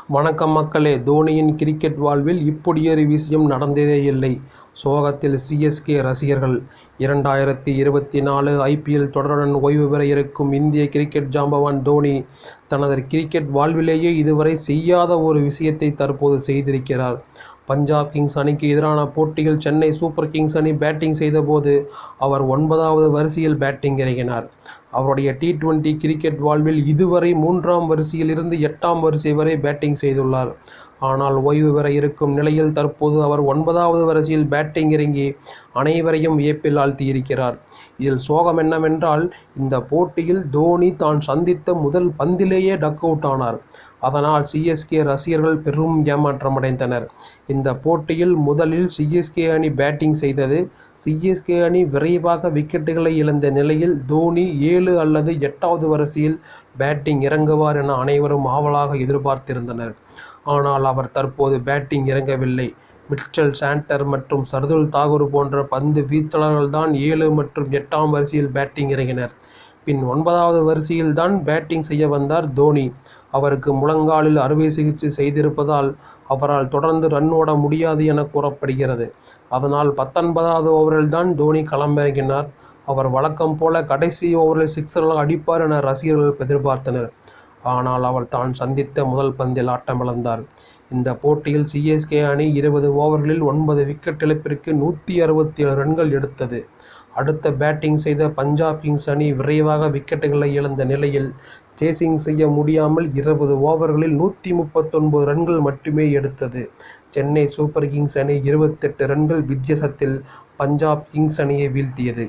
வணக்கம் மக்களே. தோனியின் கிரிக்கெட் வாழ்வில் இப்படியொரு விஷயம் நடந்ததே இல்லை. சோகத்தில் சிஎஸ்கே ரசிகர்கள். 2024 ஐபிஎல் தொடருடன் ஓய்வு பெற இருக்கும் இந்திய கிரிக்கெட் ஜாம்பவான் தோனி தனது கிரிக்கெட் வாழ்விலேயே இதுவரை செய்யாத ஒரு விஷயத்தை தற்போது செய்திருக்கிறார். பஞ்சாப் கிங்ஸ் அணிக்கு எதிரான போட்டியில் சென்னை சூப்பர் கிங்ஸ் அணி பேட்டிங் செய்தபோது அவர் 9வது வரிசையில் பேட்டிங் இறங்கினார். அவருடைய T20 கிரிக்கெட் வாழ்வில் இதுவரை 3ஆம் வரிசையில் இருந்து 8ஆம் வரிசை வரை பேட்டிங் செய்துள்ளார். ஆனால் ஓய்வு பெற இருக்கும் நிலையில் தற்போது அவர் 9வது வரிசையில் பேட்டிங் இறங்கி அனைவரையும் வியப்பில் ஆழ்த்தியிருக்கிறார். இதில் சோகம் என்னவென்றால், இந்த போட்டியில் தோனி தான் சந்தித்த முதல் பந்திலேயே டக் அவுட் ஆனார். அதனால் சிஎஸ்கே ரசிகர்கள் பெரும் ஏமாற்றமடைந்தனர். இந்த போட்டியில் முதலில் சிஎஸ்கே அணி பேட்டிங் செய்தது. சிஎஸ்கே அணி விரைவாக விக்கெட்டுகளை இழந்த நிலையில் தோனி 7 அல்லது 8வது வரிசையில் பேட்டிங் இறங்குவார் என அனைவரும் ஆவலாக எதிர்பார்த்திருந்தனர். ஆனால் அவர் தற்போது பேட்டிங் இறங்கவில்லை. மிச்சல் சாண்டர் மற்றும் சர்துல் தாகூர் போன்ற பந்து வீச்சாளர்கள் தான் 7 மற்றும் 8ஆம் வரிசையில் பேட்டிங் இறங்கினர். பின் 9வது வரிசையில் தான் பேட்டிங் செய்ய வந்தார் தோனி. அவருக்கு முழங்காலில் அறுவை சிகிச்சை செய்திருப்பதால் அவரால் தொடர்ந்து ரன் ஓட முடியாது என கூறப்படுகிறது. அதனால் 19வது ஓவரில் தான் தோனி களமிறங்கினார். அவர் வழக்கம் போல கடைசி ஓவரில் சிக்ஸர்கள் அடிப்பார் என ரசிகர்கள் எதிர்பார்த்தனர். ஆனால் அவர் தான் சந்தித்த முதல் பந்தில் ஆட்டமிழந்தார். இந்த போட்டியில் சிஎஸ்கே அணி 20 ஓவர்களில் 9 விக்கெட் இழப்பிற்கு 167 ரன்கள் எடுத்தது. அடுத்த பேட்டிங் செய்த பஞ்சாப் கிங்ஸ் அணி விரைவாக விக்கெட்டுகளை இழந்த நிலையில் சேசிங் செய்ய முடியாமல் 20 ஓவர்களில் 139 ரன்கள் மட்டுமே எடுத்தது. சென்னை சூப்பர் கிங்ஸ் அணி 28 ரன்கள் வித்தியாசத்தில் பஞ்சாப் கிங்ஸ் அணியை வீழ்த்தியது.